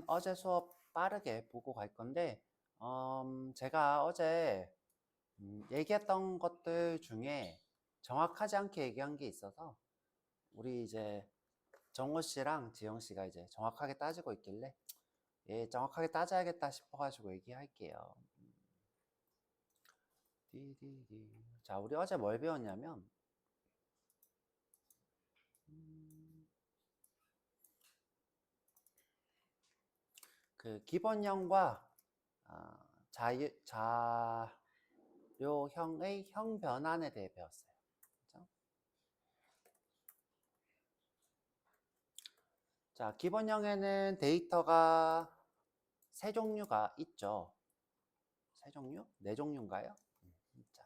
어제 수업 빠르게 보고 갈 건데, 제가 어제 얘기했던 것들 중에 정확하지 않게 얘기한 게 있어서 우리 이제 정호 씨랑 지영 씨가 이제 정확하게 따지고 있길래 정확하게 따져야겠다 싶어가지고 얘기할게요. 자, 우리 어제 뭘 배웠냐면 그 기본형과 자료형의 형변환에 대해 배웠어요. 그렇죠? 자, 기본형에는 데이터가 세 종류가 있죠. 세 종류? 네 종류인가요? 자,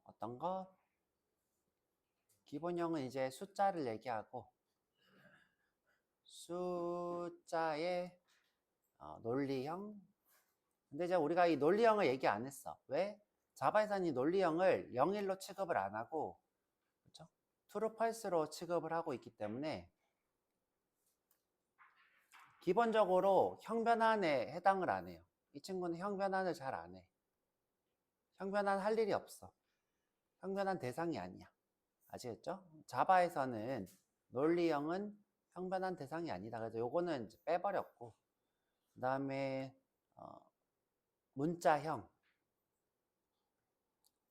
어떤 것? 기본형은 이제 숫자를 얘기하고 숫자의 논리형. 근데 이제 우리가 이 논리형을 얘기 안 했어. 왜? 자바에서는 이 논리형을 0일로 취급을 안 하고, 그렇죠? true, false로 취급을 하고 있기 때문에 기본적으로 형변환에 해당을 안 해요. 이 친구는 형변환을 잘 안 해. 형변환 할 일이 없어. 형변환 대상이 아니야. 아시겠죠? 자바에서는 논리형은 형변환 대상이 아니다. 그래서 요거는 이제 빼버렸고, 그 다음에 문자형,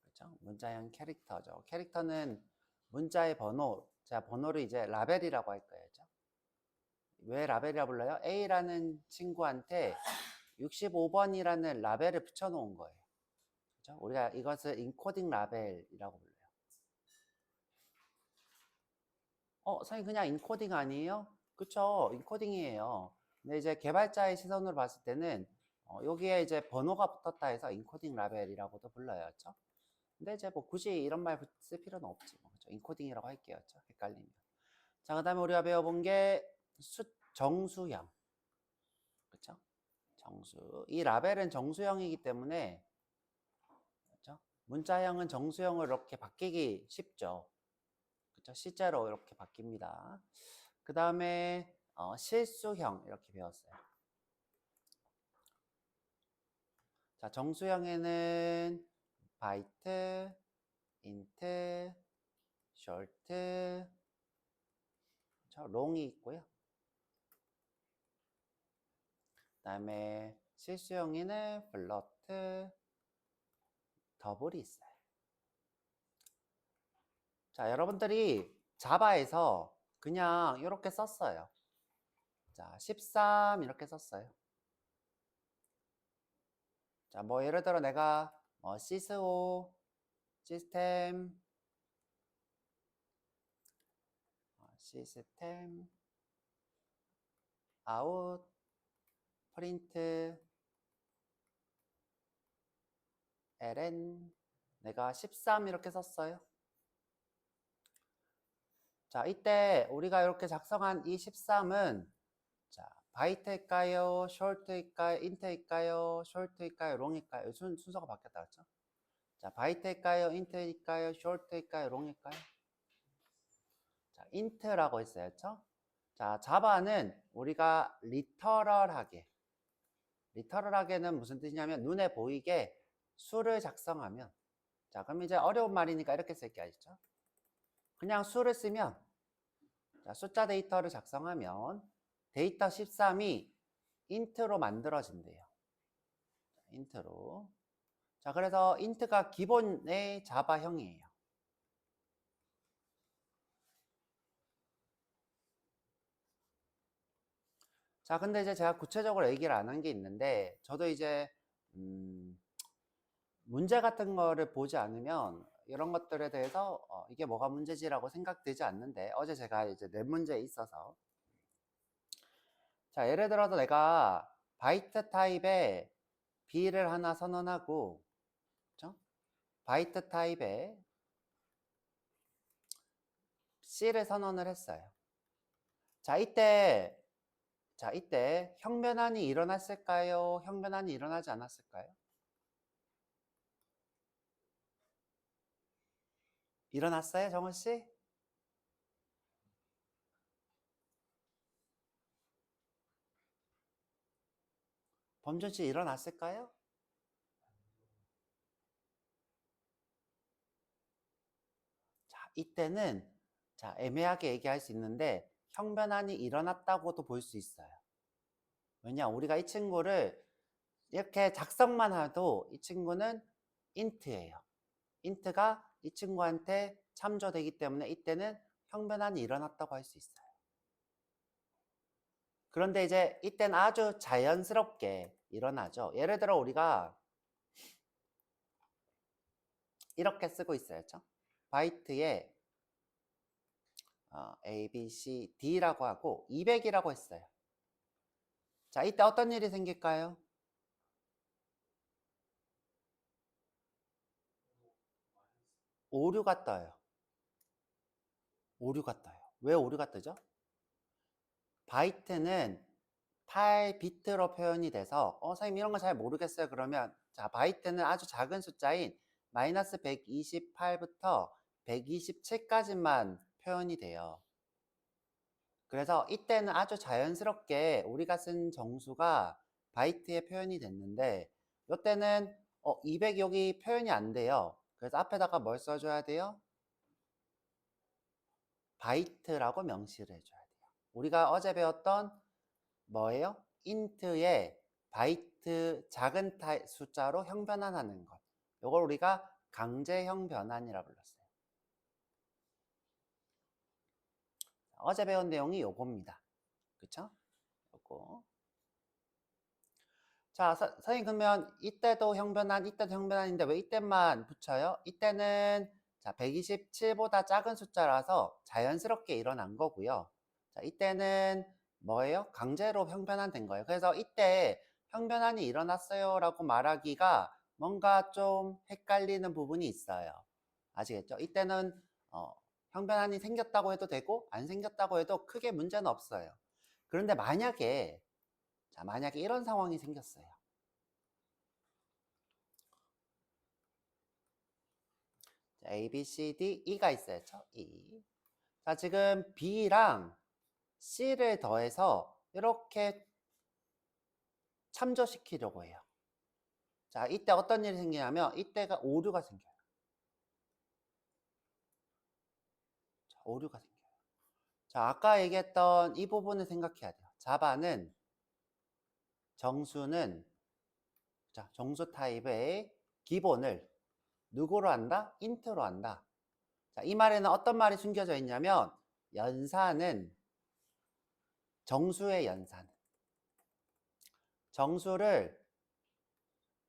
그렇죠? 문자형 캐릭터죠. 캐릭터는 문자의 번호, 자 번호를 이제 라벨이라고 할 거예요. 그렇죠? 왜 라벨이라 불러요? A라는 친구한테 65번이라는 라벨을 붙여놓은 거예요. 그렇죠? 우리가 이것을 인코딩 라벨이라고 불러요. 선생님 그냥 인코딩 아니에요? 그쵸, 인코딩이에요. 근데 이제 개발자의 시선으로 봤을 때는 여기에 이제 번호가 붙었다 해서 인코딩 라벨이라고도 불러요. 그렇죠? 근데 이제 뭐 굳이 이런 말 쓸 필요는 없지. 그렇죠? 인코딩이라고 할게요. 그렇죠? 헷갈리면. 자, 그다음에 우리가 배워본 게 정수형. 그렇죠? 정수. 이 라벨은 정수형이기 때문에, 그렇죠? 문자형은 정수형으로 이렇게 바뀌기 쉽죠. 그렇죠? 실제로 이렇게 바뀝니다. 그 다음에 실수형 이렇게 배웠어요. 자, 정수형에는 바이트, 인트, 숄트, 롱이 있고요. 그 다음에 실수형에는 플러트, 더블이 있어요. 자, 여러분들이 자바에서 그냥 이렇게 썼어요. 자, 13 이렇게 썼어요. 자, 뭐 예를 들어 내가 시스오, 시스템, 아웃, 프린트, ln, 내가 13 이렇게 썼어요. 자, 이때 우리가 이렇게 작성한 이 13은 자, 바이트일까요? 숄트일까요? 인트일까요? 숄트일까요? 롱일까요? 순서가 바뀌었다 그랬죠? 자, 바이트일까요? 인트일까요? 숄트일까요? 롱일까요? 자, 인트라고 했어요. 그렇죠? 자, 자바는 우리가 리터럴하게는 무슨 뜻이냐면 눈에 보이게 수를 작성하면, 자, 그럼 이제 어려운 말이니까 이렇게 쓸게 아시죠? 그냥 수를 쓰면, 자, 숫자 데이터를 작성하면 데이터 13이 인트로 만들어진대요. 인트로. 자, 그래서 인트가 기본의 자바형이에요. 자, 근데 이제 제가 구체적으로 얘기를 안 한 게 있는데, 저도 이제 문제 같은 거를 보지 않으면 이런 것들에 대해서 이게 뭐가 문제지라고 생각되지 않는데, 어제 제가 이제 내 문제에 있어서, 자, 예를 들어서 내가 바이트 타입의 B를 하나 선언하고, 그렇죠? 바이트 타입의 C를 선언을 했어요. 자, 이때 형변환이 일어났을까요? 형변환이 일어나지 않았을까요? 일어났어요, 정원 씨? 범준 씨 일어났을까요? 자, 이때는 자, 애매하게 얘기할 수 있는데 형변환이 일어났다고도 볼 수 있어요. 왜냐, 우리가 이 친구를 이렇게 작성만 해도 이 친구는 int예요. int가 이 친구한테 참조되기 때문에 이때는 형변환이 일어났다고 할 수 있어요. 그런데 이제 이때는 아주 자연스럽게 일어나죠. 예를 들어 우리가 이렇게 쓰고 있어야죠. 바이트에 A, B, C, D라고 하고 200이라고 했어요. 자, 이때 어떤 일이 생길까요? 오류가 떠요. 오류가 떠요. 왜 오류가 뜨죠? 바이트는 8비트로 표현이 돼서 선생님 이런 거 잘 모르겠어요. 그러면 자, 바이트는 아주 작은 숫자인 마이너스 128부터 127까지만 표현이 돼요. 그래서 이때는 아주 자연스럽게 우리가 쓴 정수가 바이트에 표현이 됐는데 이때는 200 여기 표현이 안 돼요. 그래서 앞에다가 뭘 써줘야 돼요? 바이트라고 명시를 해줘야 돼요. 우리가 어제 배웠던 뭐예요? int의 바이트 작은 숫자로 형변환하는 것. 이걸 우리가 강제형 변환이라 불렀어요. 어제 배운 내용이 요겁니다. 그쵸? 요거. 자, 선생님 그러면 이때도 형변환, 이때도 형변환인데 왜 이때만 붙여요? 이때는 자, 127보다 작은 숫자라서 자연스럽게 일어난 거고요. 자, 이때는 뭐예요? 강제로 형변환 된 거예요. 그래서 이때 형변환이 일어났어요 라고 말하기가 뭔가 좀 헷갈리는 부분이 있어요. 아시겠죠? 이때는 형변환이 생겼다고 해도 되고 안 생겼다고 해도 크게 문제는 없어요. 그런데 만약에 이런 상황이 생겼어요. 자, A, B, C, D, E가 있어야죠. E. 자, 지금 B랑 C를 더해서 이렇게 참조시키려고 해요. 자, 이때 어떤 일이 생기냐면 이때가 오류가 생겨요. 자, 오류가 생겨요. 자, 아까 얘기했던 이 부분을 생각해야 돼요. 자바는 정수는 자, 정수 타입의 기본을 누구로 한다? int로 한다. 자, 이 말에는 어떤 말이 숨겨져 있냐면 연산은 정수의 연산. 정수를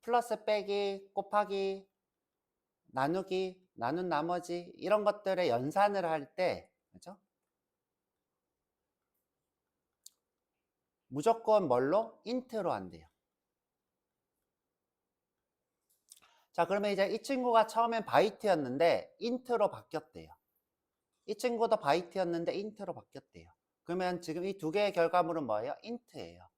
플러스 빼기, 곱하기, 나누기, 나눈 나머지 이런 것들의 연산을 할 때 그렇죠? 무조건 뭘로? int로 한대요. 자, 그러면 이제 이 친구가 처음엔 바이트였는데 int로 바뀌었대요. 이 친구도 바이트였는데 int로 바뀌었대요. 그러면 지금 이 두 개의 결과물은 뭐예요? int예요.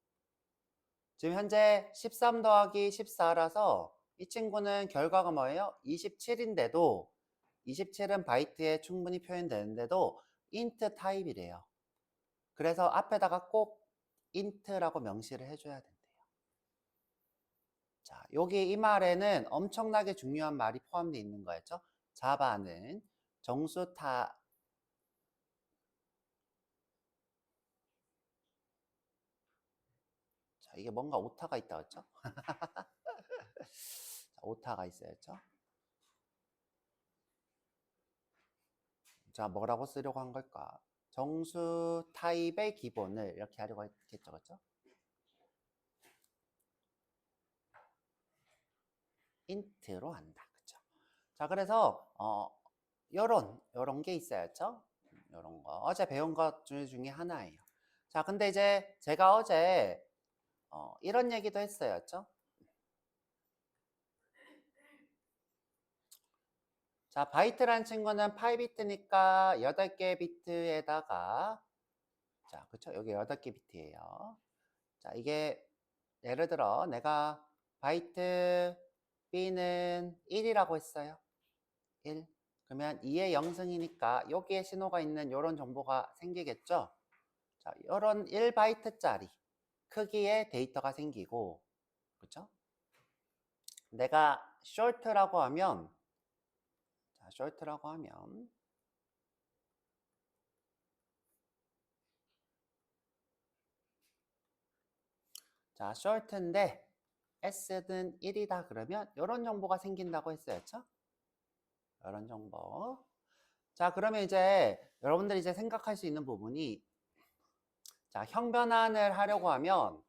지금 현재 13 더하기 14라서 이 친구는 결과가 뭐예요? 27인데도 27은 바이트에 충분히 표현되는데도 int 타입이래요. 그래서 앞에다가 꼭 int라고 명시를 해줘야 된대요. 자, 여기 이 말에는 엄청나게 중요한 말이 포함되어 있는 거였죠. 자바는 정수타 자, 이게 뭔가 오타가 있다 했죠? 자, 오타가 있어야죠. 자, 뭐라고 쓰려고 한 걸까? 정수 타입의 기본을 이렇게 하려고 했겠죠, 그렇죠? int로 한다, 그렇죠? 자, 그래서 요런 게 있어야죠. 요런 거 어제 배운 것 중에 하나예요. 자, 근데 이제 제가 어제 이런 얘기도 했어요. 자, 바이트란 친구는 8비트니까 8개 비트에다가 자, 그쵸? 여기 8개 비트예요. 자, 이게 예를 들어 내가 바이트 B는 1이라고 했어요. 1. 그러면 2의 0승이니까 여기에 신호가 있는 이런 정보가 생기겠죠? 자, 이런 1바이트짜리 크기의 데이터가 생기고 그쵸? 내가 short라고 하면, 자, short라고 하면, 자, short인데 s는 1이다 그러면 이런 정보가 생긴다고 했어야죠. 이런 정보. 자, 그러면 이제 여러분들이 이제 생각할 수 있는 부분이, 자, 형변환을 하려고 하면,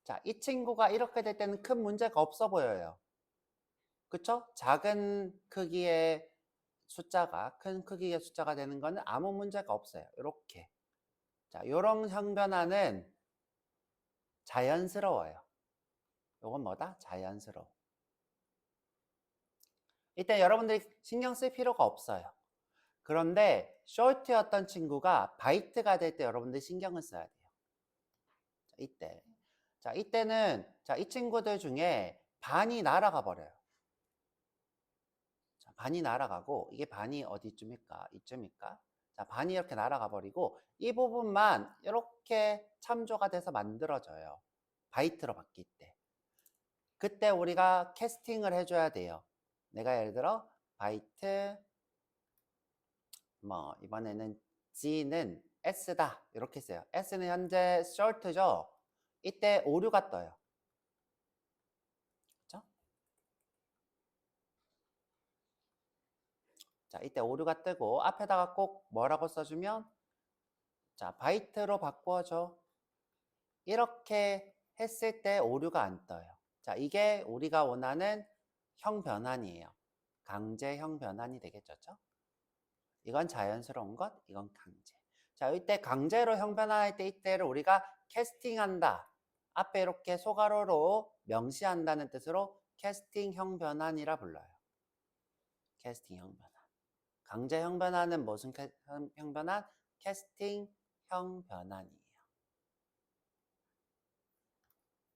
자, 이 친구가 이렇게 될 때는 큰 문제가 없어 보여요. 그쵸? 작은 크기의 숫자가 큰 크기의 숫자가 되는 거는 아무 문제가 없어요. 이렇게. 자, 이런 형변화는 자연스러워요. 이건 뭐다? 자연스러워. 이때 여러분들이 신경 쓸 필요가 없어요. 그런데 short였던 친구가 바이트가 될 때 여러분들이 신경을 써야 돼요. 자, 이때. 자, 이때는 자, 이 친구들 중에 반이 날아가 버려요. 자, 반이 날아가고 이게 반이 어디쯤일까? 이쯤일까? 자, 반이 이렇게 날아가 버리고 이 부분만 이렇게 참조가 돼서 만들어져요. 바이트로 바뀔 때. 그때 우리가 캐스팅을 해줘야 돼요. 내가 예를 들어 바이트 뭐 이번에는 G는 S다 이렇게 써요. S는 현재 short죠. 이때 오류가 떠요. 그렇죠? 자, 이때 오류가 뜨고 앞에다가 꼭 뭐라고 써주면 자, 바이트로 바꿔줘. 이렇게 했을 때 오류가 안 떠요. 자, 이게 우리가 원하는 형변환이에요. 강제형 변환이 되겠죠. 이건 자연스러운 것, 이건 강제. 자, 이때 강제로 형변환할 때 이때를 우리가 캐스팅한다. 앞에 이렇게 소가로로 명시한다는 뜻으로 캐스팅형 변환이라 불러요. 캐스팅형 변환. 강제형 변환은 무슨 형 변환? 캐스팅형 변환이에요.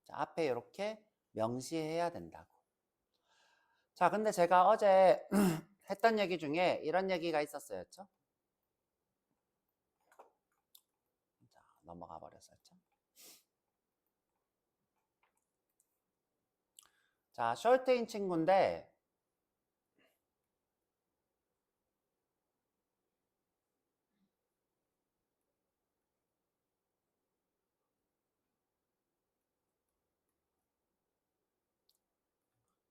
자, 앞에 이렇게 명시해야 된다고. 자, 근데 제가 어제 했던 얘기 중에 이런 얘기가 있었어요. 자, 넘어가 버렸었죠. 자, short인 친구인데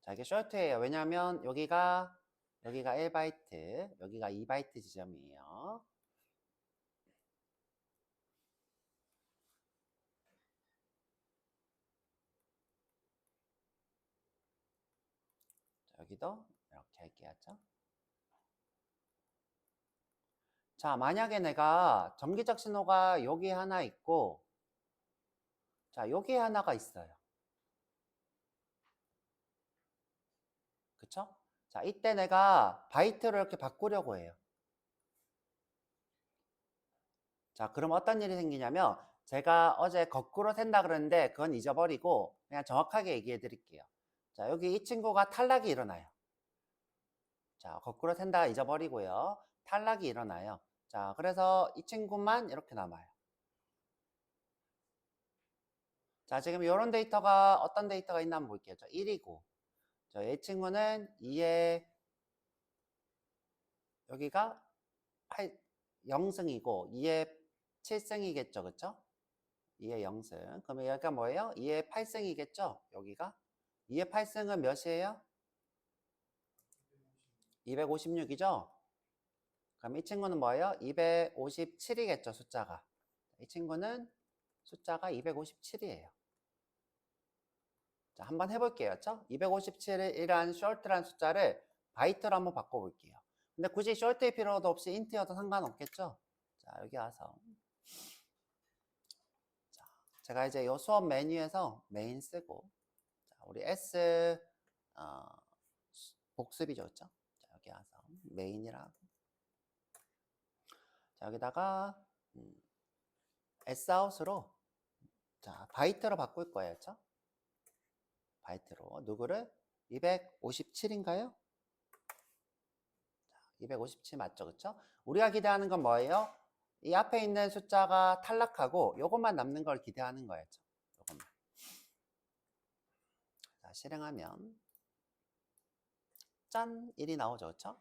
자, 이게 short예요. 왜냐하면 여기가 1바이트, 여기가 2바이트 지점이에요. 자, 여기도 이렇게 할게요. 자, 만약에 내가 전기적 신호가 여기 하나 있고, 자, 여기 하나가 있어요. 그쵸? 자, 이때 내가 바이트를 이렇게 바꾸려고 해요. 자, 그럼 어떤 일이 생기냐면, 제가 어제 거꾸로 샌다 그랬는데, 그건 잊어버리고, 그냥 정확하게 얘기해 드릴게요. 자, 여기 이 친구가 탈락이 일어나요. 자, 거꾸로 샌다 잊어버리고요. 탈락이 일어나요. 자, 그래서 이 친구만 이렇게 남아요. 자, 지금 이런 데이터가 어떤 데이터가 있나 한번 볼게요. 1이고 이 친구는 2에 여기가 0승이고 2에 7승이겠죠. 그쵸? 2에 0승. 그러면 여기가 뭐예요? 2에 8승이겠죠? 여기가 2에 8승은 몇이에요? 256이죠? 그럼 이 친구는 뭐예요? 257이겠죠, 숫자가. 이 친구는 숫자가 257이에요. 자, 한번 해볼게요. 257이란 short란 숫자를 바이트로 한번 바꿔볼게요. 근데 굳이 short일 필요도 없이 int여도 상관없겠죠? 자, 여기 와서. 자, 제가 이제 이 수업 메뉴에서 메인 쓰고, 자, 우리 S, 복습이죠. 자, 여기 와서 메인이라고. 자, 여기다가, Sout으로, 자, 바이트로 바꿀 거예요. 바이트로. 누구를? 257인가요? 257 맞죠? 그쵸? 우리가 기대하는 건 뭐예요? 이 앞에 있는 숫자가 탈락하고 요것만 남는 걸 기대하는 거였죠. 요것만. 자, 실행하면 짠! 1이 나오죠. 그렇죠?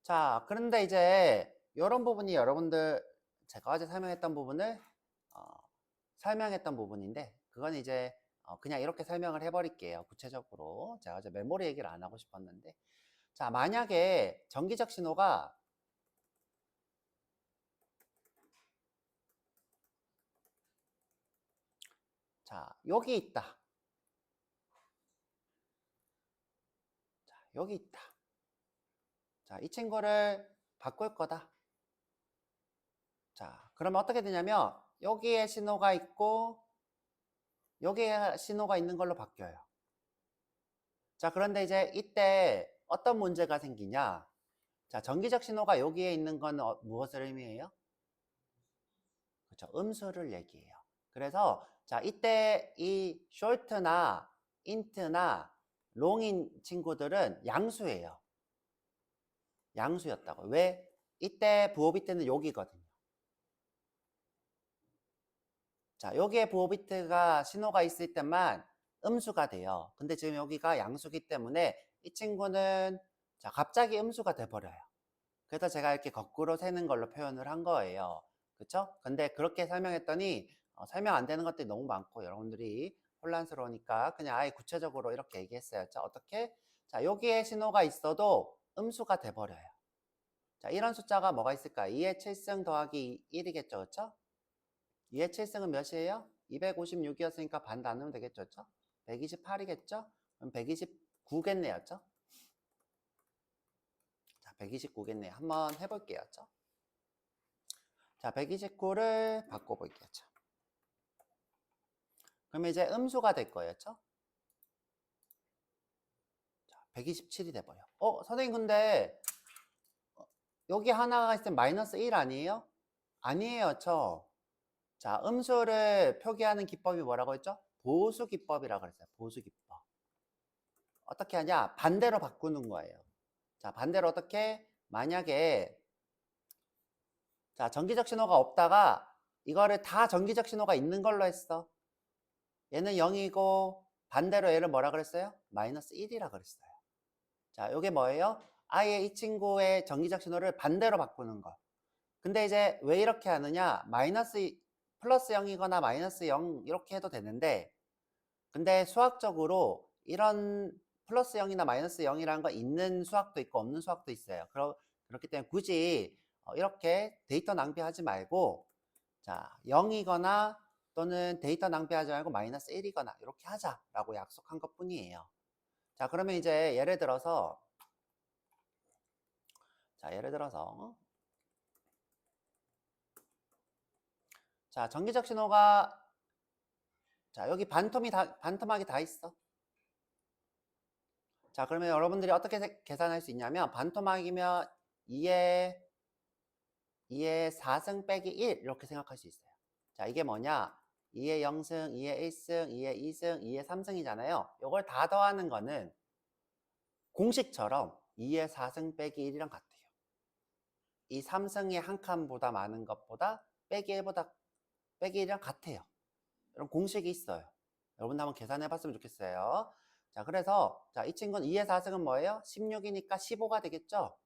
자, 그런데 이제 이런 부분이 여러분들 제가 어제 설명했던 부분을 설명했던 부분인데 그건 이제 그냥 이렇게 설명을 해버릴게요. 구체적으로. 제가 어제 메모리 얘기를 안 하고 싶었는데 자, 만약에 정기적 신호가 자, 여기 있다. 자, 여기 있다. 자, 이 친구를 바꿀 거다. 자, 그러면 어떻게 되냐면 여기에 신호가 있고 여기에 신호가 있는 걸로 바뀌어요. 자, 그런데 이제 이때 어떤 문제가 생기냐? 자, 정기적 신호가 여기에 있는 건 무엇을 의미해요? 그렇죠. 음수를 얘기해요. 그래서 자, 이때 이 short나 int나 long인 친구들은 양수예요. 양수였다고. 왜? 이때 부호 비트는 여기거든요. 자, 여기에 부호 비트가 신호가 있을 때만 음수가 돼요. 근데 지금 여기가 양수기 때문에 이 친구는 자, 갑자기 음수가 돼버려요. 그래서 제가 이렇게 거꾸로 세는 걸로 표현을 한 거예요. 그쵸? 근데 그렇게 설명했더니 설명 안 되는 것들이 너무 많고 여러분들이 혼란스러우니까 그냥 아예 구체적으로 이렇게 얘기했어요. 자, 어떻게? 자, 여기에 신호가 있어도 음수가 돼버려요. 자, 이런 숫자가 뭐가 있을까? 2의 7승 더하기 1이겠죠. 그쵸? 2의 7승은 몇이에요? 256이었으니까 반 나누면 되겠죠. 그쵸? 128이겠죠? 그럼 129겠네요. 그쵸? 자, 129겠네요. 한번 해볼게요. 그쵸? 자, 129를 바꿔볼게요. 그러면 이제 음수가 될 거예요. 그쵸? 자, 127이 돼버려. 선생님, 근데 여기 하나가 있으면 마이너스 1 아니에요? 아니에요. 그쵸? 자, 음수를 표기하는 기법이 뭐라고 했죠? 보수 기법이라고 그랬어요. 보수 기법. 어떻게 하냐? 반대로 바꾸는 거예요. 자, 반대로 어떻게? 만약에 자, 정기적 신호가 없다가 이거를 다 정기적 신호가 있는 걸로 했어. 얘는 0이고 반대로 얘를 뭐라 그랬어요? 마이너스 1이라 그랬어요. 자, 이게 뭐예요? 아예 이 친구의 정기적 신호를 반대로 바꾸는 거. 근데 이제 왜 이렇게 하느냐? 플러스 0이거나 마이너스 0 이렇게 해도 되는데 근데 수학적으로 이런 플러스 0이나 마이너스 0이라는 거 있는 수학도 있고 없는 수학도 있어요. 그렇기 때문에 굳이 이렇게 데이터 낭비하지 말고 자, 0이거나 또는 데이터 낭비하지 말고 마이너스 1이거나 이렇게 하자라고 약속한 것 뿐이에요. 자, 그러면 이제 예를 들어서 자, 정기적 신호가 자, 여기 반토막이 다 있어. 자, 그러면 여러분들이 어떻게 계산할 수 있냐면 반토막이면 2의 4승 빼기 1 이렇게 생각할 수 있어요. 자, 이게 뭐냐? 2의 0승, 2의 1승, 2의 2승, 2의 3승이잖아요. 이걸 다 더하는 거는 공식처럼 2의 4승 빼기 1이랑 같아요. 이 3승이 한 칸보다 많은 것보다 빼기 1이랑 같아요. 이런 공식이 있어요. 여러분 한번 계산해 봤으면 좋겠어요. 자, 그래서 자, 이 친구는 2의 4승은 뭐예요? 16이니까 15가 되겠죠?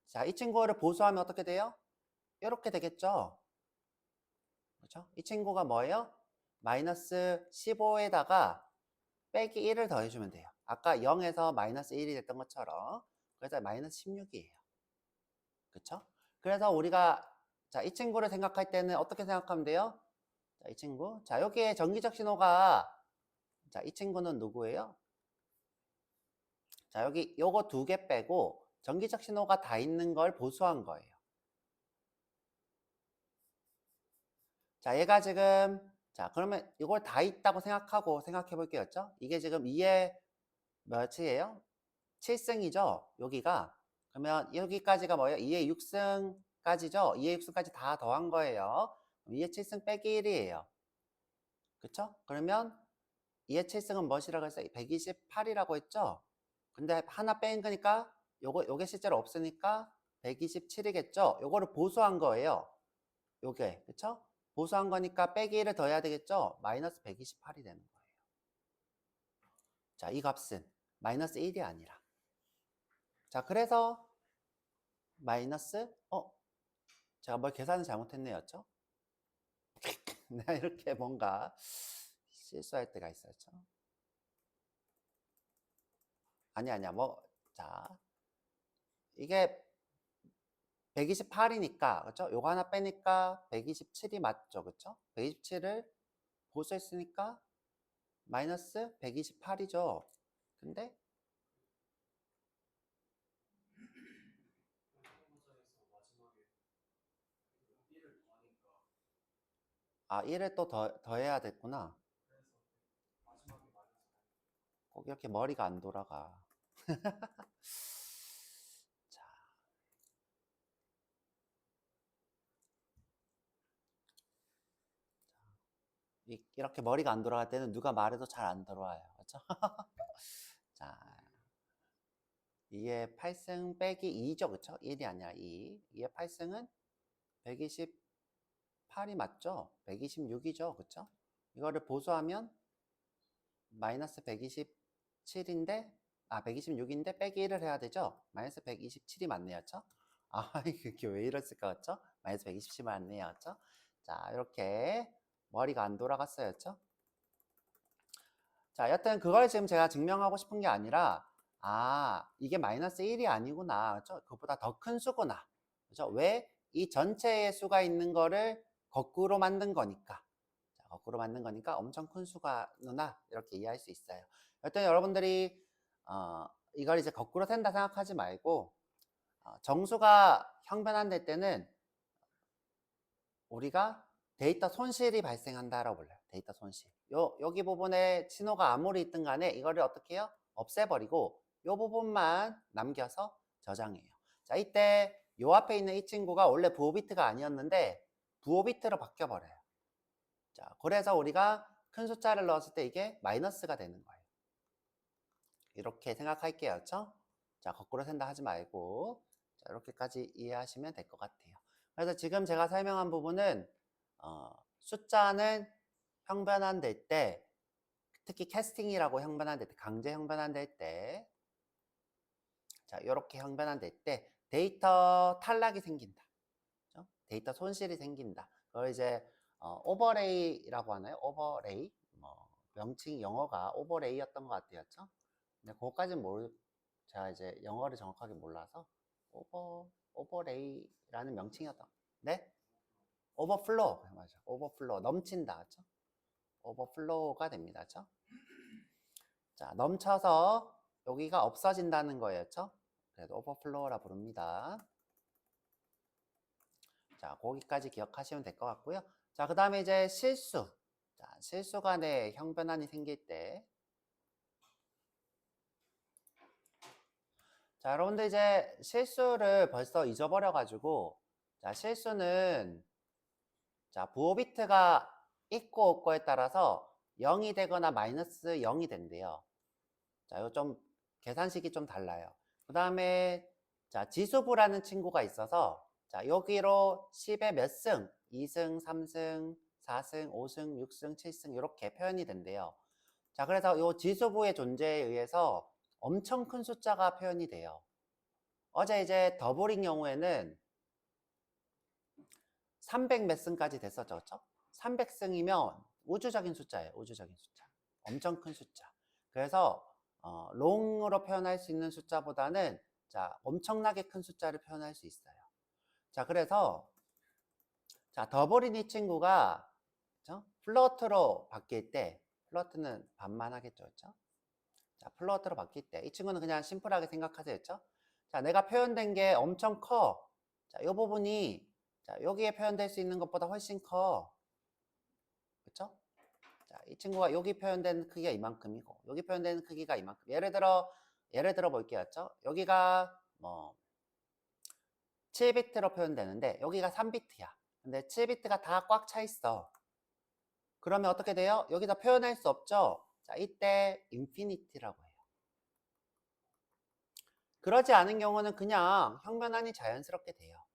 자, 이 친구를 보수하면 어떻게 돼요? 이렇게 되겠죠? 그렇죠? 이 친구가 뭐예요? 마이너스 15에다가 빼기 1을 더해주면 돼요. 아까 0에서 마이너스 1이 됐던 것처럼. 그래서 마이너스 16이에요. 그렇죠? 그래서 우리가 자, 이 친구를 생각할 때는 어떻게 생각하면 돼요? 자, 이 친구. 자, 여기에 정기적 신호가 자, 이 친구는 누구예요? 자, 여기 요거 2개 빼고 정기적 신호가 다 있는 걸 보수한 거예요. 자, 얘가 지금 자, 그러면 이걸 다 있다고 생각하고 생각해 볼게요. 그렇죠? 이게 지금 2의 몇이에요? 7승이죠? 여기가. 그러면 여기까지가 뭐예요? 2의 6승까지죠? 2의 6승까지 다 더한 거예요. 2의 7승 빼기 1이에요. 그쵸? 그러면 2의 7승은 무엇이라고 했어요? 128이라고 했죠? 근데 하나 뺀 거니까 요게 실제로 없으니까 127이겠죠? 요거를 보수한 거예요. 요게. 그쵸? 보수한 거니까 빼기 1을 더해야 되겠죠? 마이너스 128이 되는 거예요. 자, 이 값은 마이너스 1이 아니라. 자, 그래서 마이너스, 제가 뭘 계산을 잘못했네요죠? 내가 이렇게 뭔가 실수할 때가 있었죠. 아니야, 자, 이게 128이니까, 그쵸? 요거 하나 빼니까 127이 맞죠, 그쵸? 127을 보수했으니까 마이너스 128이죠. 근데, 1을 또 더해야 됐구나. 꼭 이렇게 머리가 안 돌아가. 자, 이렇게 머리가 안 돌아갈 때는 누가 말해도 잘 안 들어와요. 그렇죠? 자, 2의 8승 빼기 2죠. 그렇죠? 1이 아니라 2. 2의 8승은 128이 맞죠? 126이죠. 그렇죠? 이거를 보수하면 마이너스 127인데 126인데 빼기 1을 해야 되죠? 마이너스 127이 맞네요. 그렇죠? 이게 왜 이랬을까? 그렇죠? 마이너스 127이 맞네요. 그렇죠? 자, 이렇게 머리가 안 돌아갔어요. 그렇죠? 자, 여튼 그걸 지금 제가 증명하고 싶은 게 아니라 이게 마이너스 1이 아니구나. 그렇죠? 그것보다 더 큰 수구나. 그렇죠? 왜? 이 전체의 수가 있는 거를 거꾸로 만든 거니까. 자, 거꾸로 만든 거니까 엄청 큰 수가 누나 이렇게 이해할 수 있어요. 여튼 여러분들이 이걸 이제 거꾸로 센다 생각하지 말고 정수가 형변환될 때는 우리가 데이터 손실이 발생한다라고 불러요. 데이터 손실. 여기 부분에 신호가 아무리 있든 간에 이거를 어떻게 해요? 없애버리고 요 부분만 남겨서 저장해요. 자, 이때 요 앞에 있는 이 친구가 원래 부호 비트가 아니었는데 부호 비트로 바뀌어버려요. 자, 그래서 우리가 큰 숫자를 넣었을 때 이게 마이너스가 되는 거예요. 이렇게 생각할게요. 그렇죠? 자, 거꾸로 센다 하지 말고 자, 이렇게까지 이해하시면 될 것 같아요. 그래서 지금 제가 설명한 부분은 숫자는 형변환될 때, 특히 캐스팅이라고 형변환될 때, 강제 형변환될 때, 자, 이렇게 형변환될 때 데이터 탈락이 생긴다. 그렇죠? 데이터 손실이 생긴다. 그걸 이제 오버레이라고 하나요? 오버레이? 명칭 영어가 오버레이였던 것 같아요. 그렇죠? 근데 그거까지는 제가 이제 영어를 정확하게 몰라서 오버레이라는 명칭이었던. 네? 오버플로우. 맞아. 오버플로우. 넘친다. 그렇죠? 오버플로우가 됩니다. 그렇죠? 자, 넘쳐서 여기가 없어진다는 거예요. 그렇죠? 그래도 오버플로우라 부릅니다. 자, 거기까지 기억하시면 될 것 같고요. 자, 그 다음에 이제 실수. 자, 실수 간에 형변환이 생길 때. 자, 여러분들 이제 실수를 벌써 잊어버려가지고, 자, 실수는, 자, 부호 비트가 있고 없고에 따라서 0이 되거나 마이너스 0이 된대요. 자, 이거 좀, 계산식이 좀 달라요. 그 다음에, 자, 지수부라는 친구가 있어서, 자, 여기로 10의 몇 승, 2승, 3승, 4승, 5승, 6승, 7승, 이렇게 표현이 된대요. 자, 그래서 이 지수부의 존재에 의해서 엄청 큰 숫자가 표현이 돼요. 어제 이제 더블인 경우에는 300 몇 승까지 됐었죠. 그렇죠? 300승이면 우주적인 숫자예요. 우주적인 숫자. 엄청 큰 숫자. 그래서 롱으로 표현할 수 있는 숫자보다는 자, 엄청나게 큰 숫자를 표현할 수 있어요. 자, 그래서 자, 더블인 이 친구가 그렇죠? 플로트로 바뀔 때 플로트는 반만 하겠죠. 그렇죠? 자, 플로트로 바뀔 때 이 친구는 그냥 심플하게 생각하세요. 그렇죠? 자, 내가 표현된 게 엄청 커. 자, 이 부분이 자, 여기에 표현될 수 있는 것보다 훨씬 커. 그렇죠? 자, 이 친구가 여기 표현된 크기가 이만큼이고 여기 표현된 크기가 이만큼. 예를 들어 볼게요. 그렇죠? 여기가 뭐 7비트로 표현되는데 여기가 3비트야. 근데 7비트가 다 꽉 차 있어. 그러면 어떻게 돼요? 여기다 표현할 수 없죠? 자, 이때 인피니티라고 해요. 그러지 않은 경우는 그냥 형변환이 자연스럽게 돼요.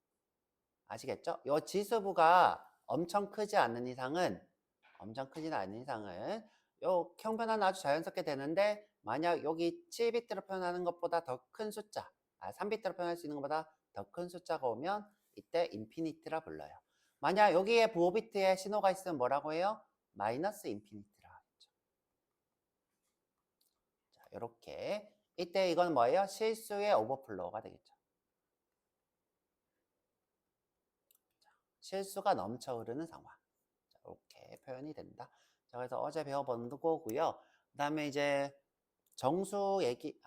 아시겠죠? 이 지수부가 엄청 크지 않는 이상은 요 형변화는 아주 자연스럽게 되는데 만약 여기 7비트로 표현하는 것보다 더 큰 숫자, 3비트로 표현할 수 있는 것보다 더 큰 숫자가 오면 이때 인피니트라 불러요. 만약 여기에 5비트의 신호가 있으면 뭐라고 해요? 마이너스 인피니트라 하죠. 자, 이렇게 이때 이건 뭐예요? 실수의 오버플로우가 되겠죠. 실수가 넘쳐 흐르는 상황. 자, 이렇게 표현이 된다. 자, 그래서 어제 배워본 거고요. 그 다음에 이제 정수 얘기,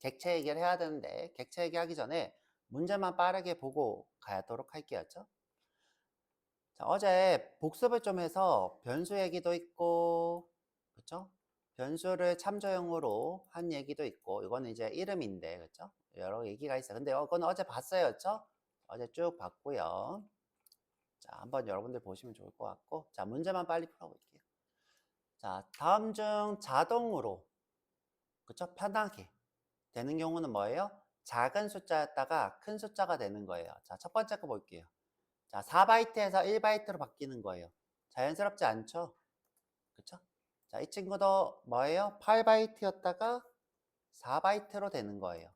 객체 얘기를 해야 되는데, 객체 얘기하기 전에 문제만 빠르게 보고 가도록 할게요. 자, 어제 복습을 좀 해서 변수 얘기도 있고, 그쵸? 변수를 참조형으로 한 얘기도 있고, 이거는 이제 이름인데, 그쵸? 여러 얘기가 있어요. 근데 이건 어제 봤어요. 그쵸? 어제 쭉 봤고요. 자, 한번 여러분들 보시면 좋을 것 같고, 자, 문제만 빨리 풀어볼게요. 자, 다음 중 자동으로, 그쵸? 편하게 되는 경우는 뭐예요? 작은 숫자였다가 큰 숫자가 되는 거예요. 자, 첫 번째 거 볼게요. 자, 4바이트에서 1바이트로 바뀌는 거예요. 자연스럽지 않죠? 그쵸? 자, 이 친구도 뭐예요? 8바이트였다가 4바이트로 되는 거예요.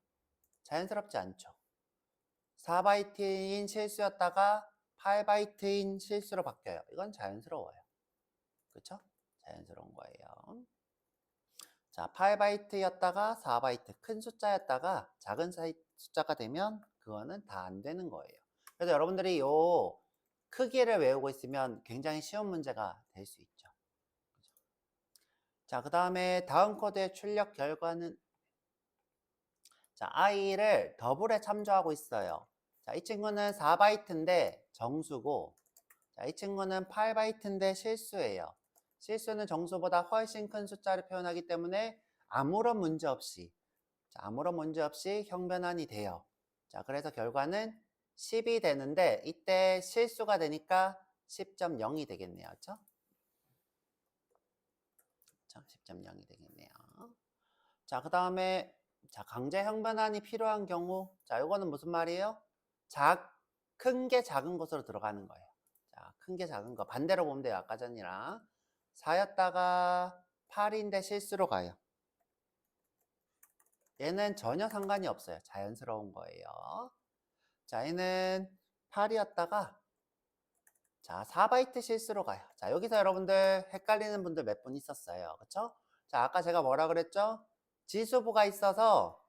자연스럽지 않죠? 4바이트인 실수였다가 8바이트인 실수로 바뀌어요. 이건 자연스러워요. 그쵸? 자연스러운 거예요. 자, 8바이트였다가 4바이트, 큰 숫자였다가 작은 숫자가 되면 그거는 다 안 되는 거예요. 그래서 여러분들이 요 크기를 외우고 있으면 굉장히 쉬운 문제가 될 수 있죠. 자, 그 다음에 다음 코드의 출력 결과는, 자, i를 더블에 참조하고 있어요. 자, 이 친구는 4바이트인데 정수고, 자, 이 친구는 8바이트인데 실수예요. 실수는 정수보다 훨씬 큰 숫자를 표현하기 때문에 아무런 문제 없이, 자, 아무런 문제 없이 형변환이 돼요. 자, 그래서 결과는 10이 되는데 이때 실수가 되니까 10.0이 되겠네요. 그렇죠? 10.0이 되겠네요. 자, 그 다음에 자, 강제 형변환이 필요한 경우, 자, 이거는 무슨 말이에요? 큰 게 작은 것으로 들어가는 거예요. 자, 큰 게 작은 거 반대로 보면 돼요. 아까 전이랑 4였다가 8인데 실수로 가요. 얘는 전혀 상관이 없어요. 자연스러운 거예요. 자, 얘는 8이었다가 자, 4바이트 실수로 가요. 자, 여기서 여러분들 헷갈리는 분들 몇 분 있었어요. 그쵸? 자, 아까 제가 뭐라 그랬죠? 지수부가 있어서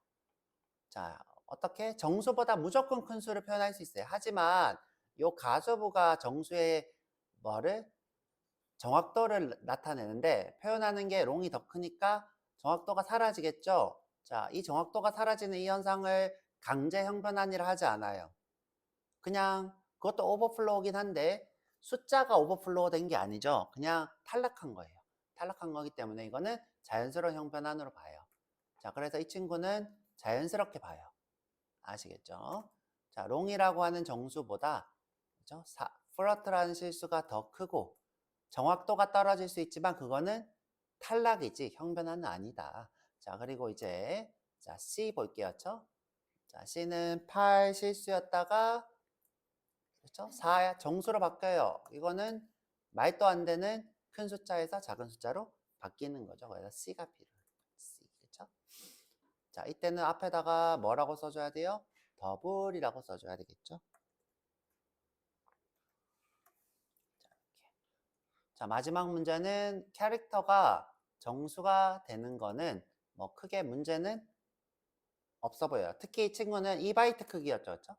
자, 어떻게? 정수보다 무조건 큰 수를 표현할 수 있어요. 하지만 요 가수부가 정수의 뭐를? 정확도를 나타내는데 표현하는 게 롱이 더 크니까 정확도가 사라지겠죠? 자, 이 정확도가 사라지는 이 현상을 강제 형변환이라 하지 않아요. 그냥 그것도 오버플로우긴 한데 숫자가 오버플로우 된 게 아니죠. 그냥 탈락한 거예요. 탈락한 거기 때문에 이거는 자연스러운 형변환으로 봐요. 자, 그래서 이 친구는 자연스럽게 봐요. 아시겠죠? 자, 롱이라고 하는 정수보다 그죠? 플러트라는 실수가 더 크고 정확도가 떨어질 수 있지만 그거는 탈락이지 형변환은 아니다. 자, 그리고 이제 자, C 볼게요. 그렇죠? 자, C는 8 실수였다가 그렇죠? 4 정수로 바뀌어요. 이거는 말도 안 되는 큰 숫자에서 작은 숫자로 바뀌는 거죠. 그래서 C가 필요해요. C. 그렇죠? 자, 이때는 앞에다가 뭐라고 써줘야 돼요? 더블이라고 써줘야 되겠죠? 자, 이렇게. 자, 마지막 문제는 캐릭터가 정수가 되는 거는 뭐 크게 문제는 없어 보여요. 특히 이 친구는 2바이트 크기였죠. 그렇죠?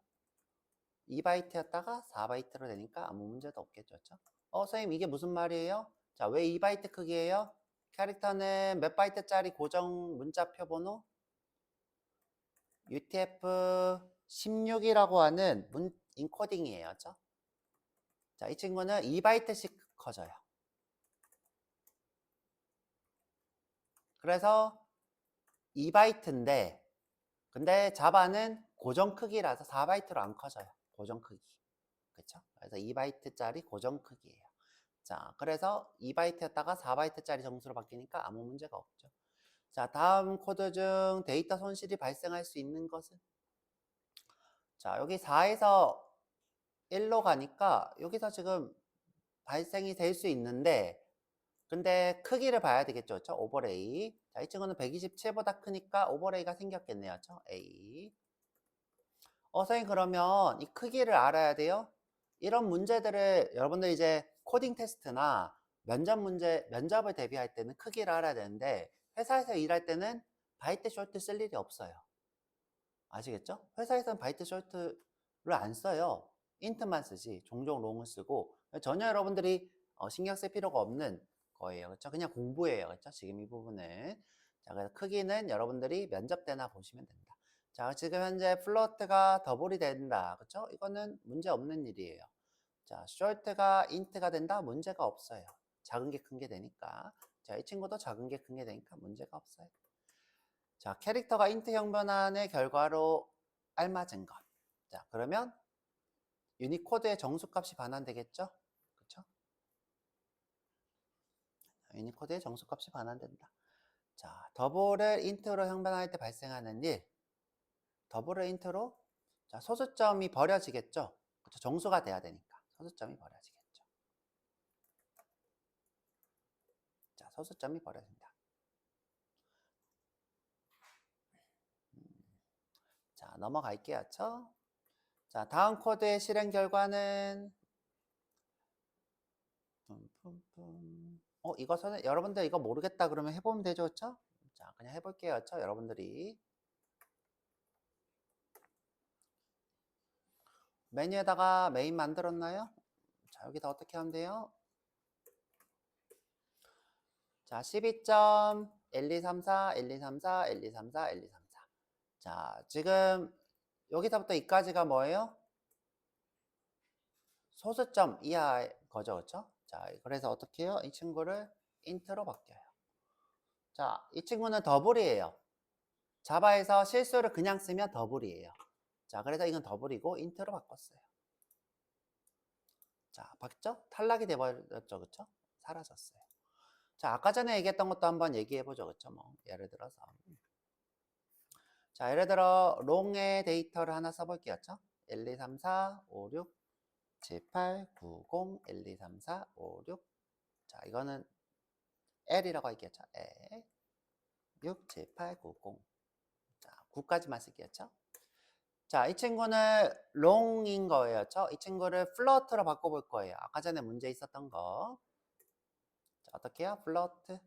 2바이트였다가 4바이트로 되니까 아무 문제도 없겠죠. 그렇죠? 선생님 이게 무슨 말이에요? 자, 왜 2바이트 크기예요? 캐릭터는 몇 바이트짜리 고정 문자표 번호? UTF-16이라고 하는 인코딩이에요. 그렇죠? 자, 이 친구는 2바이트씩 커져요. 그래서 2바이트인데 근데 자바는 고정 크기라서 4바이트로 안 커져요. 고정 크기. 그렇죠? 그래서 2바이트짜리 고정 크기예요. 자, 그래서 2바이트였다가 4바이트짜리 정수로 바뀌니까 아무 문제가 없죠. 자, 다음 코드 중 데이터 손실이 발생할 수 있는 것은? 자, 여기 4에서 1로 가니까 여기서 지금 발생이 될 수 있는데 근데 크기를 봐야 되겠죠. 그렇죠? 오버레이. 자, 이 친구는 127보다 크니까 오버레이가 생겼겠네요. 그렇죠? A. 선생님 그러면 이 크기를 알아야 돼요. 이런 문제들을 여러분들 이제 코딩 테스트나 면접을 대비할 때는 크기를 알아야 되는데 회사에서 일할 때는 바이트 숄트 쓸 일이 없어요. 아시겠죠? 회사에서는 바이트 숄트를 안 써요. 인트만 쓰지. 종종 롱을 쓰고 전혀 여러분들이 신경 쓸 필요가 없는 거예요. 그렇죠? 그냥 공부예요. 그렇죠? 지금 이 부분은. 자, 그래서 크기는 여러분들이 면접 때나 보시면 된다. 자, 지금 현재 플로트가 더블이 된다. 그렇죠? 이거는 문제 없는 일이에요. 자, 숄트가 인트가 된다. 문제가 없어요. 작은 게 큰 게 되니까. 자, 이 친구도 작은 게 큰 게 되니까 문제가 없어요. 자, 캐릭터가 인트형 변환의 결과로 알맞은 것. 자, 그러면 유니코드의 정수값이 반환되겠죠? 그렇죠? 유니코드의 정수값이 반환된다. 자, 더블을 인트로 형변할 때 발생하는 일. 더블을 인트로 자, 소수점이 버려지겠죠? 그렇죠? 정수가 돼야 되니까 소수점이 버려지겠죠. 자, 소수점이 버려진다. 자, 넘어갈게요. 그렇죠? 자, 다음 코드의 실행 결과는 이것은 여러분들 이거 모르겠다 그러면 해보면 되죠, 그렇죠? 자, 그냥 해볼게요, 그렇죠? 여러분들이 메뉴에다가 메인 만들었나요? 자, 여기다 어떻게 하면 돼요? 자, 12점 1234, 1234, 1234, 1234. 자, 지금 여기서부터 이까지가 뭐예요? 소수점 이하 거죠, 그렇죠? 자, 그래서 어떻게 해요? 이 친구를 인트로 바뀌어요. 자, 이 친구는 더블이에요. 자바에서 실수를 그냥 쓰면 더블이에요. 자, 그래서 이건 더블이고 인트로 바꿨어요. 자, 봤죠? 탈락이 돼버렸죠, 그쵸? 사라졌어요. 자, 아까 전에 얘기했던 것도 한번 얘기해보죠, 그쵸? 뭐, 예를 들어서. 자, 예를 들어, 롱의 데이터를 하나 써볼게요, 그쵸? 1, 2, 3, 4, 5, 6, 7, 8, 9, 0, 1, 2, 3, 4, 5, 6. 자, 이거는 L이라고 할게요, L. 6, 7, 8, 9, 0. 자, 9까지만 쓸게요, 그쵸? 자, 이 친구는 롱인 거예요. 이 친구를 플러트로 바꿔볼 거예요. 아까 전에 문제 있었던 거. 자, 어떻게 해요? 플러트.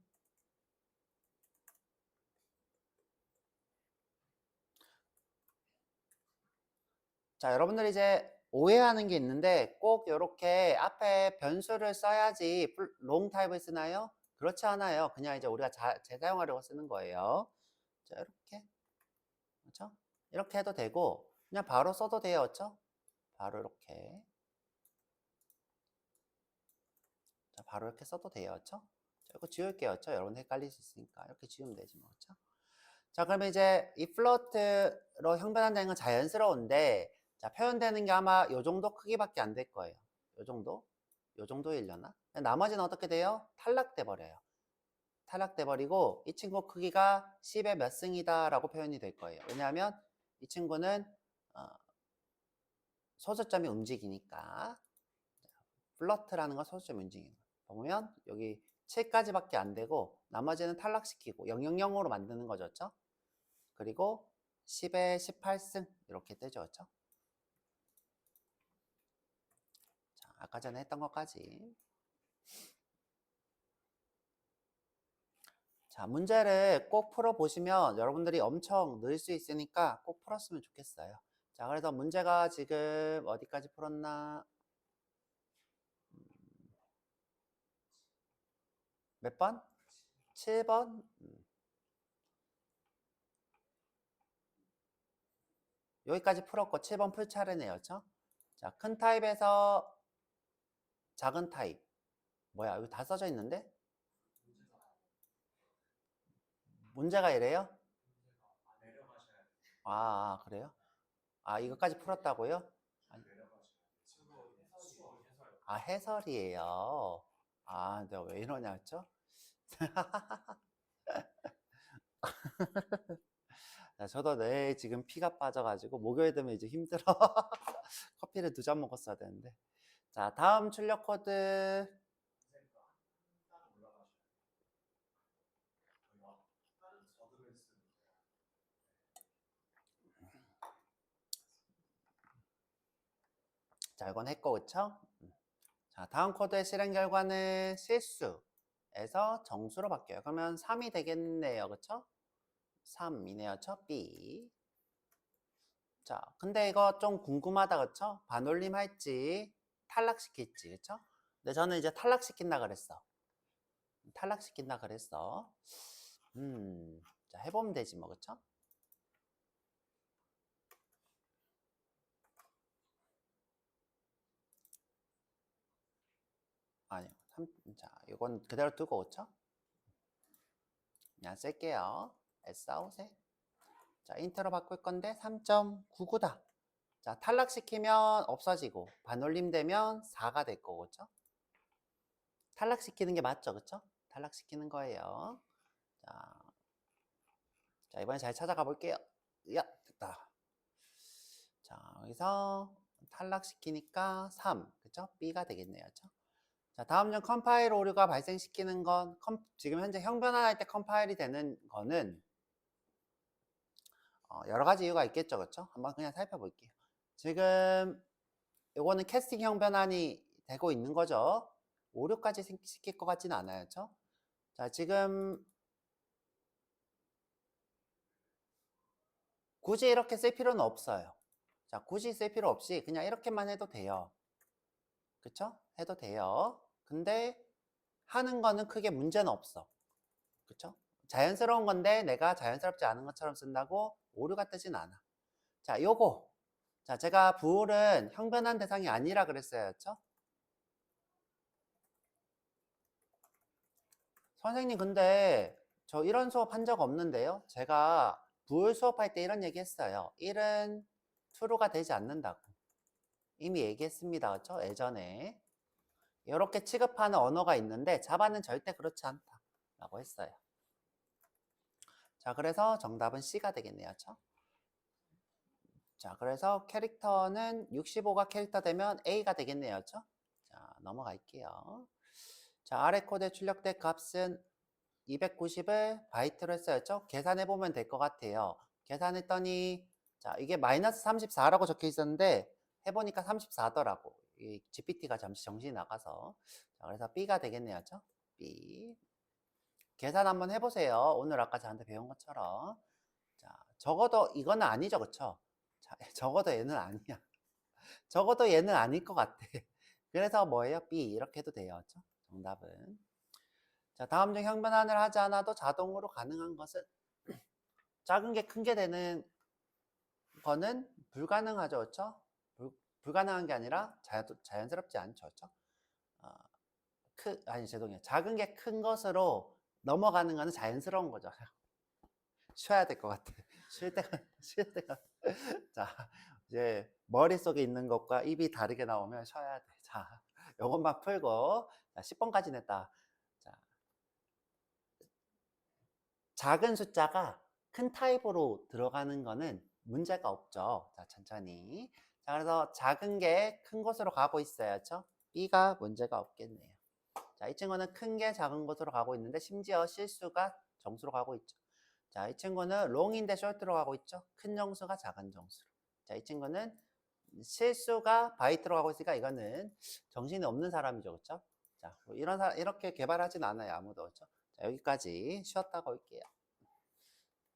자, 여러분들 이제 오해하는 게 있는데 꼭 이렇게 앞에 변수를 써야지 롱 타입을 쓰나요? 그렇지 않아요. 그냥 이제 우리가 재사용하려고 쓰는 거예요. 자, 이렇게. 그렇죠? 이렇게 해도 되고 그냥 바로 써도 돼요. 그렇죠? 바로 이렇게. 자, 바로 이렇게 써도 돼요. 그렇죠? 자, 이거 지울게요. 그렇죠? 여러분 헷갈릴 수 있으니까 이렇게 지우면 되지 뭐. 그렇죠? 자, 그러면 이제 이 플로트로 형변한다는 건 자연스러운데 자, 표현되는 게 아마 요 정도 크기밖에 안 될 거예요. 요 정도? 요 정도이려나? 나머지는 어떻게 돼요? 탈락돼 버려요. 탈락돼 버리고 이 친구 크기가 10의 몇 승이다 라고 표현이 될 거예요. 왜냐하면 이 친구는 소수점이 움직이니까 플러트라는 건 소수점이 움직이는 거예요. 보면 여기 7까지밖에 안 되고 나머지는 탈락시키고 000으로 만드는 거죠. 그렇죠? 그리고 10에 18승 이렇게 뜨죠. 그렇죠? 자, 아까 전에 했던 것까지. 자, 문제를 꼭 풀어보시면 여러분들이 엄청 늘 수 있으니까 꼭 풀었으면 좋겠어요. 자, 그래서 문제가 지금 어디까지 풀었나? 몇 번? 7번? 여기까지 풀었고 7번 풀 차례네요. 그렇죠? 자, 큰 타입에서 작은 타입. 뭐야, 여기 다 써져 있는데? 문제가 이래요? 그래요? 이거까지 풀었다고요? 아니, 해설이에요. 내가 왜 이러냐 했죠? 저도 내 지금 피가 빠져가지고 목요일 되면 이제 힘들어. 커피를 2잔 먹었어야 되는데. 자, 다음 출력 코드. 자, 이건 했고, 그쵸? 자, 다음 코드의 실행 결과는 실수에서 정수로 바뀌어요. 그러면 3이 되겠네요. 그쵸? 3이네요. 그쵸? B. 자, 근데 이거 좀 궁금하다. 그쵸? 반올림 할지, 탈락시킬지. 그쵸? 근데 저는 이제 탈락시킨다 그랬어. 탈락시킨다 그랬어. 자, 해보면 되지 뭐. 그쵸? 아니요. 자, 이건 그대로 두고, 그쵸? 그냥 쓸게요. S 아웃에. 자, 인트로 바꿀 건데 3.99다. 자, 탈락시키면 없어지고 반올림 되면 4가 될 거고, 그쵸? 탈락시키는 게 맞죠, 그쵸? 탈락시키는 거예요. 자, 이번에 잘 찾아가 볼게요. 야, 됐다. 자, 여기서 탈락시키니까 3, 그쵸? B가 되겠네요, 그쵸? 자, 다음 중 컴파일 오류가 발생시키는 건 지금 현재 형변환할 때 컴파일이 되는 거는 여러 가지 이유가 있겠죠, 그쵸? 한번 그냥 살펴볼게요. 지금 요거는 캐스팅형 변환이 되고 있는 거죠. 오류까지 시킬 것 같지는 않아요, 그쵸? 자, 지금 굳이 이렇게 쓸 필요는 없어요. 자, 굳이 쓸 필요 없이 그냥 이렇게만 해도 돼요. 그쵸? 해도 돼요. 근데 하는 거는 크게 문제는 없어. 그쵸? 자연스러운 건데 내가 자연스럽지 않은 것처럼 쓴다고 오류가 뜨진 않아. 자, 요거. 자, 제가 부울은 형변환 대상이 아니라 그랬어요. 그쵸? 선생님, 근데 저 이런 수업 한 적 없는데요? 제가 부울 수업할 때 이런 얘기 했어요. 1은 true가 되지 않는다고. 이미 얘기했습니다. 그쵸? 예전에. 이렇게 취급하는 언어가 있는데 자바는 절대 그렇지 않다. 라고 했어요. 자, 그래서 정답은 C가 되겠네요. 그쵸? 자, 그래서 캐릭터는 65가 캐릭터 되면 A가 되겠네요. 그쵸? 자, 넘어갈게요. 자, 아래 코드에 출력된 값은 290을 바이트로 했어요. 계산해보면 될 것 같아요. 계산했더니, 자, 이게 마이너스 34라고 적혀 있었는데, 해보니까 34더라고. 이 GPT가 잠시 정신이 나가서. 자, 그래서 B가 되겠네요. B. 계산 한번 해보세요. 오늘 아까 저한테 배운 것처럼. 자, 적어도 이거는 아니죠. 그쵸? 자, 적어도 얘는 아니야. 적어도 얘는 아닐 것 같아. 그래서 뭐예요? B. 이렇게 해도 돼요. 그쵸? 정답은. 자, 다음 중 형변환을 하지 않아도 자동으로 가능한 것은 작은 게 큰 게 되는 거는 불가능하죠. 그렇죠? 불가능한 게 아니라 자연스럽지 않죠. 그렇죠? 아니 죄송해요. 작은 게 큰 것으로 넘어가는 거는 자연스러운 거죠. 쉬어야 될 것 같아. 쉴 때가. 자, 이제 머릿속에 있는 것과 입이 다르게 나오면 쉬어야 돼. 자, 요것만 풀고. 자, 10번까지 냈다. 자, 작은 숫자가 큰 타입으로 들어가는 거는 문제가 없죠. 자, 천천히. 자, 그래서 작은 게 큰 곳으로 가고 있어요. 그렇죠? B가 문제가 없겠네요. 자, 이 친구는 큰 게 작은 곳으로 가고 있는데 심지어 실수가 정수로 가고 있죠. 자, 이 친구는 롱인데 숏으로 가고 있죠. 큰 정수가 작은 정수로. 자, 이 친구는 실수가 바이트로 가고 있으니까 이거는 정신이 없는 사람이죠. 그렇죠? 자, 이렇게 개발하진 않아요. 아무도. 그렇죠? 자, 여기까지 쉬었다가 올게요.